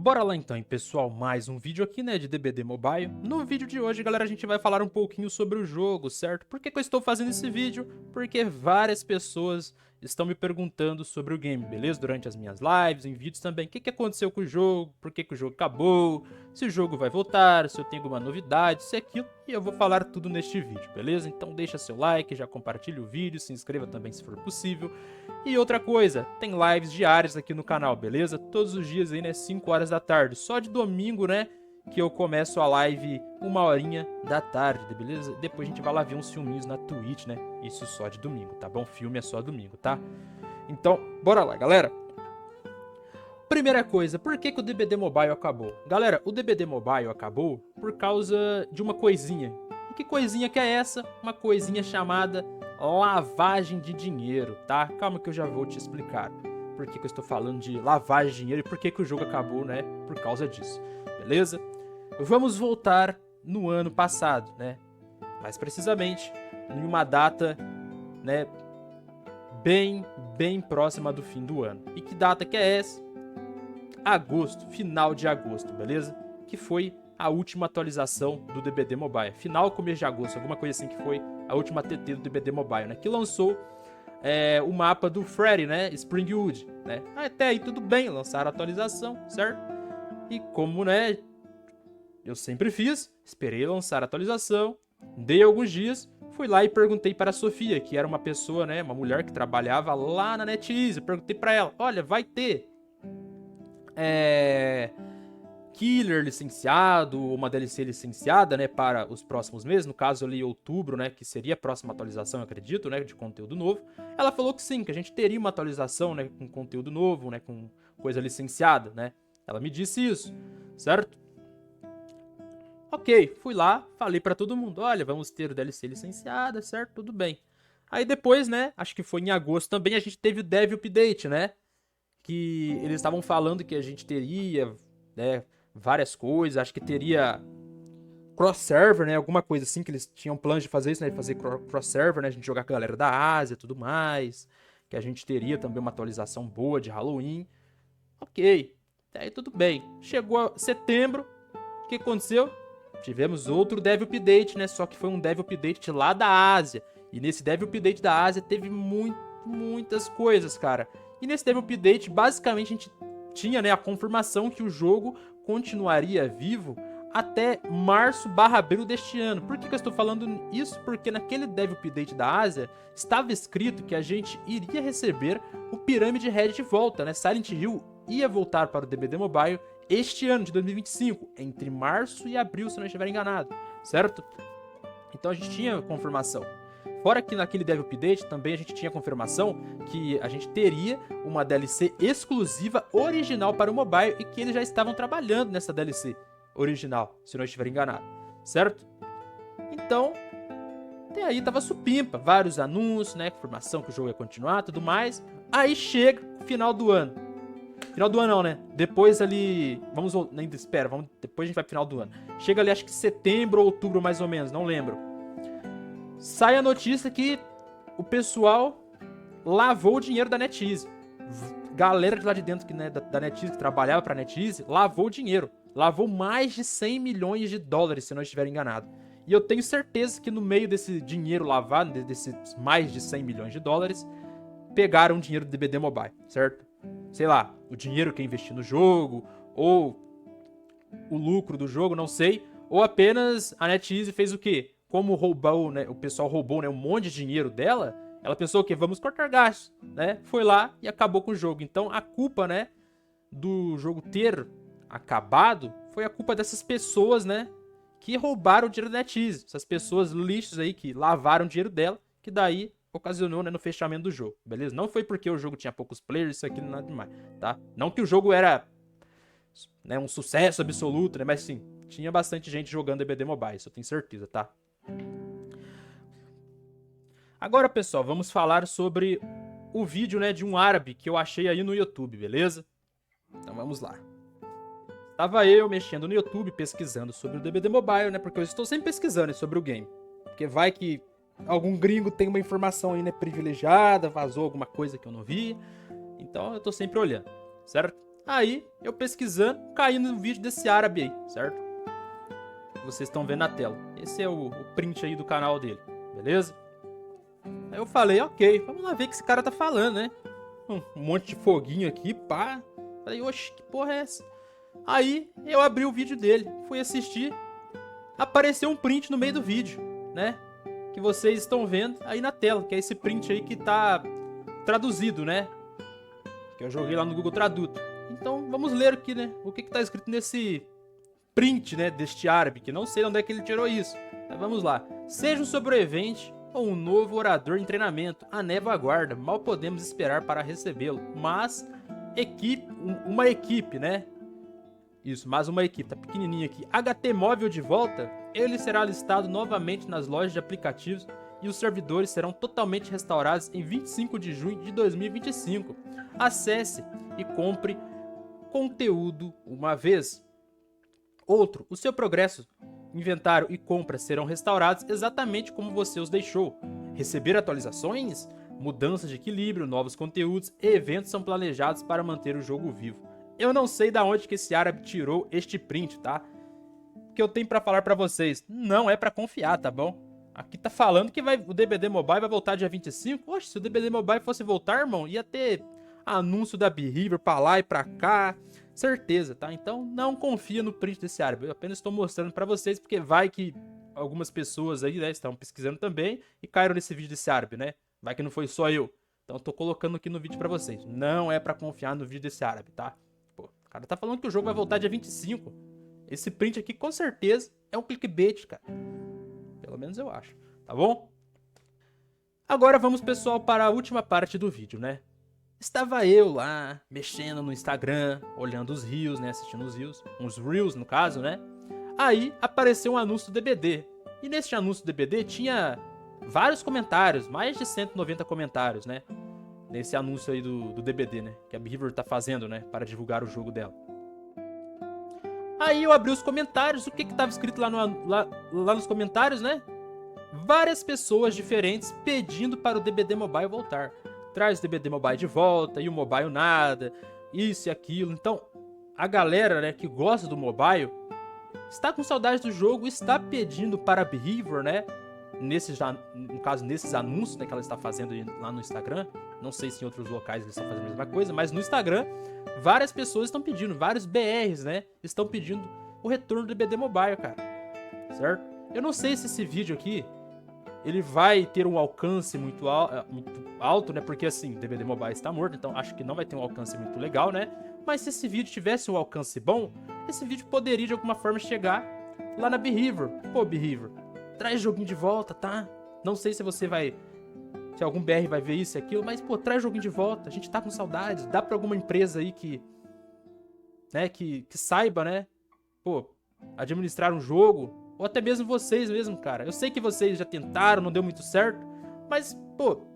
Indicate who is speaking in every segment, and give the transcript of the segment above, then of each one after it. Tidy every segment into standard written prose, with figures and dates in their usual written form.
Speaker 1: Bora lá então, hein, pessoal, mais um vídeo aqui, né, de DBD Mobile. No vídeo de hoje, galera, a gente vai falar um pouquinho sobre o jogo, certo? Por que que eu estou fazendo esse vídeo? Porque várias pessoas estão me perguntando sobre o game, beleza? Durante as minhas lives, em vídeos também. O que que aconteceu com o jogo? Por que que o jogo acabou? Se o jogo vai voltar? Se eu tenho alguma novidade? Se é aquilo? E eu vou falar tudo neste vídeo, beleza? Então deixa seu like, já compartilha o vídeo, se inscreva também se for possível. E outra coisa, tem lives diárias aqui no canal, beleza? Todos os dias aí, né, 5 horas da tarde. Só de domingo, né, que eu começo a live 1h da tarde, beleza? Depois a gente vai lá ver uns filminhos na Twitch, né? Isso só de domingo, tá bom? Filme é só domingo, tá? Então, bora lá, galera. Primeira coisa, por que que o DBD Mobile acabou? Galera, o DBD Mobile acabou por causa de uma coisinha. E que coisinha que é essa? Uma coisinha chamada lavagem de dinheiro, tá? Calma que eu já vou te explicar por que que eu estou falando de lavagem de dinheiro e por que que o jogo acabou, né? Por causa disso, beleza? Vamos voltar no ano passado, né? Mais precisamente, em uma data, né, bem próxima do fim do ano. E que data que é essa? Agosto, final de agosto, beleza? Que foi a última atualização do DBD Mobile. Final, começo de agosto, alguma coisa assim que foi a última TT do DBD Mobile, né? Que lançou o mapa do Freddy, né? Springwood, né? Até aí tudo bem, lançaram a atualização, certo? E como, né, eu sempre fiz, esperei lançar a atualização, dei alguns dias, fui lá e perguntei para a Sofia, que era uma pessoa, né, uma mulher que trabalhava lá na NetEase. Perguntei para ela, olha, vai ter Killer licenciado, uma DLC licenciada, né, para os próximos meses, no caso ali outubro, né, que seria a próxima atualização, eu acredito, né, de conteúdo novo. Ela falou que sim, que a gente teria uma atualização, né, com conteúdo novo, né, com coisa licenciada, né. Ela me disse isso, certo? Ok, fui lá, falei pra todo mundo, olha, vamos ter o DLC licenciada, certo? Tudo bem. Aí depois, né, acho que foi em agosto também, a gente teve o Dev Update, né? Que eles estavam falando que a gente teria, né, várias coisas, acho que teria cross-server, né, alguma coisa assim, que eles tinham planos de fazer isso, né, de fazer cross-server, né, a gente jogar com a galera da Ásia e tudo mais, que a gente teria também uma atualização boa de Halloween. Ok, aí tudo bem. Chegou setembro, o que aconteceu? Tivemos outro Dev Update, né? Só que foi um Dev Update lá da Ásia. E nesse Dev Update da Ásia teve muitas coisas, cara. E nesse Dev Update, basicamente, a gente tinha, né, a confirmação que o jogo continuaria vivo até março/abril deste ano. Por que que eu estou falando isso? Porque naquele Dev Update da Ásia estava escrito que a gente iria receber o Pyramid Head de volta, né? Silent Hill ia voltar para o DBD Mobile este ano de 2025, entre março e abril, se não estiver enganado, certo? Então a gente tinha confirmação. Fora que naquele Dev Update também a gente tinha confirmação que a gente teria uma DLC exclusiva original para o mobile e que eles já estavam trabalhando nessa DLC original, se não estiver enganado, certo? Então, até aí tava supimpa, vários anúncios, né, confirmação que o jogo ia continuar, tudo mais. Aí chega o final do ano. Final do ano não, né? Depois ali... ainda espera, depois a gente vai pro final do ano. Chega ali, acho que setembro ou outubro, mais ou menos, não lembro. Sai a notícia que o pessoal lavou o dinheiro da NetEase. Galera de lá de dentro, né, da NetEase, que trabalhava pra NetEase, lavou o dinheiro. Lavou mais de 100 milhões de dólares, se não estiver enganado. E eu tenho certeza que no meio desse dinheiro lavado, desses mais de 100 milhões de dólares, pegaram o dinheiro do DBD Mobile, certo? Sei lá, o dinheiro que investiu no jogo, ou o lucro do jogo, não sei. Ou apenas a NetEase fez o quê? Como roubou, né, o pessoal roubou, né, um monte de dinheiro dela, ela pensou o quê? Vamos cortar gastos, né? Foi lá e acabou com o jogo. Então a culpa, né, do jogo ter acabado foi a culpa dessas pessoas, né, que roubaram o dinheiro da NetEase. Essas pessoas lixos aí que lavaram o dinheiro dela, que daí ocasionou, né, no fechamento do jogo, beleza? Não foi porque o jogo tinha poucos players, isso aqui, nada demais, tá? Não que o jogo era, né, um sucesso absoluto, né? Mas sim, tinha bastante gente jogando DBD Mobile, isso eu tenho certeza, tá? Agora, pessoal, vamos falar sobre o vídeo, né, de um árabe que eu achei aí no YouTube, beleza? Então vamos lá. Tava eu mexendo no YouTube, pesquisando sobre o DBD Mobile, né? Porque eu estou sempre pesquisando sobre o game. Porque vai que algum gringo tem uma informação aí, né, privilegiada, vazou alguma coisa que eu não vi. Então eu tô sempre olhando, certo? Aí, eu pesquisando, caí no vídeo desse árabe aí, certo? Vocês estão vendo na tela. Esse é o print aí do canal dele, beleza? Aí eu falei, ok, vamos lá ver o que esse cara tá falando, né? Um monte de foguinho aqui, pá. Falei, oxe, que porra é essa? Aí, eu abri o vídeo dele, fui assistir. Apareceu um print no meio do vídeo, né? Que vocês estão vendo aí na tela, que é esse print aí que tá traduzido, né? Que eu joguei lá no Google Tradutor. Então, vamos ler aqui, né? O que tá escrito nesse print, né? Deste árabe, que não sei onde é que ele tirou isso. Mas vamos lá. Seja um sobrevivente ou um novo orador em treinamento, a névoa aguarda. Mal podemos esperar para recebê-lo. Mas, uma equipe, né? Isso, mais uma equipe, tá pequenininha aqui. HT Móvel de volta, ele será listado novamente nas lojas de aplicativos e os servidores serão totalmente restaurados em 25 de junho de 2025. Acesse e compre conteúdo uma vez. Outro, o seu progresso, inventário e compra serão restaurados exatamente como você os deixou. Receber atualizações, mudanças de equilíbrio, novos conteúdos e eventos são planejados para manter o jogo vivo. Eu não sei da onde que esse árabe tirou este print, tá? O que eu tenho pra falar pra vocês, não é pra confiar, tá bom? Aqui tá falando que o DBD Mobile vai voltar dia 25. Oxe, se o DBD Mobile fosse voltar, irmão, ia ter anúncio da Behavior pra lá e pra cá. Certeza, tá? Então não confia no print desse árabe. Eu apenas estou mostrando pra vocês, porque vai que algumas pessoas aí, né, estão pesquisando também e caíram nesse vídeo desse árabe, né? Vai que não foi só eu. Então eu tô colocando aqui no vídeo pra vocês. Não é pra confiar no vídeo desse árabe, tá? O cara tá falando que o jogo vai voltar dia 25. Esse print aqui, com certeza, é um clickbait, cara. Pelo menos eu acho, tá bom? Agora vamos, pessoal, para a última parte do vídeo, né? Estava eu lá, mexendo no Instagram, olhando os reels, né? Assistindo os reels. Uns reels, no caso, né? Aí, apareceu um anúncio do DBD. E nesse anúncio do DBD tinha vários comentários, mais de 190 comentários, né? Nesse anúncio aí do DBD, né? Que a Behavior tá fazendo, né? Para divulgar o jogo dela. Aí eu abri os comentários. O que tava escrito lá nos comentários, né? Várias pessoas diferentes pedindo para o DBD Mobile voltar. Traz o DBD Mobile de volta e o Mobile nada. Isso e aquilo. Então, a galera, né, que gosta do Mobile está com saudade do jogo, está pedindo para a Behavior, né? No caso, nesses anúncios, né, que ela está fazendo lá no Instagram. Não sei se em outros locais eles estão fazendo a mesma coisa, mas no Instagram, várias pessoas estão pedindo, vários BRs, né, estão pedindo o retorno do DBD Mobile, cara. Certo? Eu não sei se esse vídeo aqui, ele vai ter um alcance muito alto, né, porque assim, o DBD Mobile está morto, então acho que não vai ter um alcance muito legal, né. Mas se esse vídeo tivesse um alcance bom, esse vídeo poderia de alguma forma chegar lá na Behavior. Pô, Behavior, traz o joguinho de volta, tá? Não sei se você vai... Se algum BR vai ver isso e aquilo, mas, pô, traz o joguinho de volta. A gente tá com saudades. Dá pra alguma empresa aí que... né, que saiba, né? Pô, administrar um jogo. Ou até mesmo vocês mesmo, cara. Eu sei que vocês já tentaram, não deu muito certo. Mas, pô,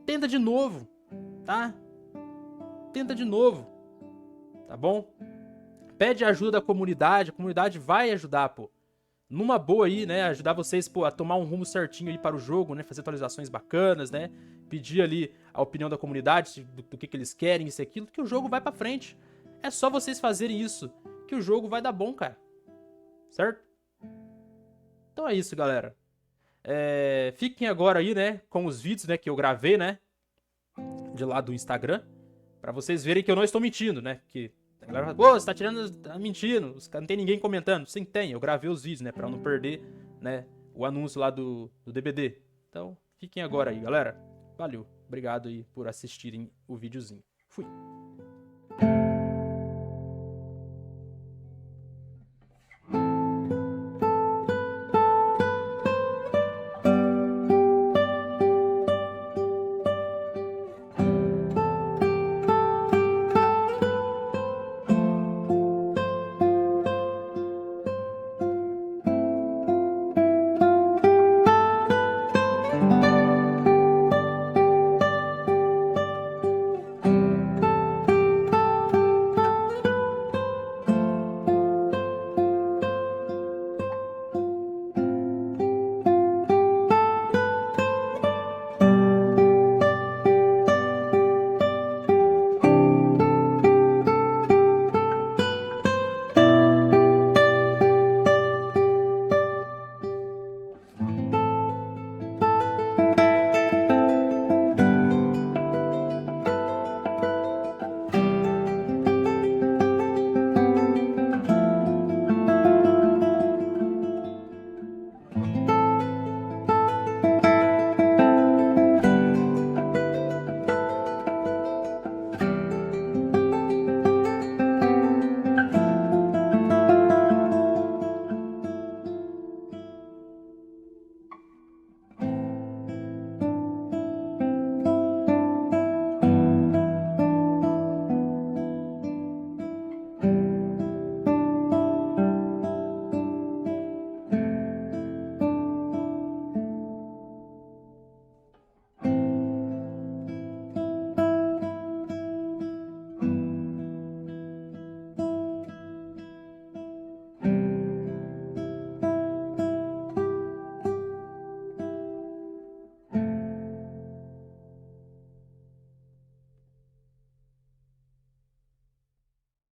Speaker 1: tenta de novo, tá? Tenta de novo. Tá bom? Pede ajuda da comunidade. A comunidade vai ajudar, pô. Numa boa aí, né, ajudar vocês, pô, a tomar um rumo certinho aí para o jogo, né, fazer atualizações bacanas, né, pedir ali a opinião da comunidade do que eles querem, isso e aquilo, que o jogo vai pra frente. É só vocês fazerem isso, que o jogo vai dar bom, cara. Certo? Então é isso, galera. Fiquem agora aí, né, com os vídeos, né, que eu gravei, né, de lá do Instagram, pra vocês verem que eu não estou mentindo, né, que... A galera fala, pô, você tá tirando, tá mentindo, não tem ninguém comentando. Sim, tem, eu gravei os vídeos, né, pra não perder, né, o anúncio lá do DBD. Então, fiquem agora aí, galera. Valeu, obrigado aí por assistirem o videozinho. Fui.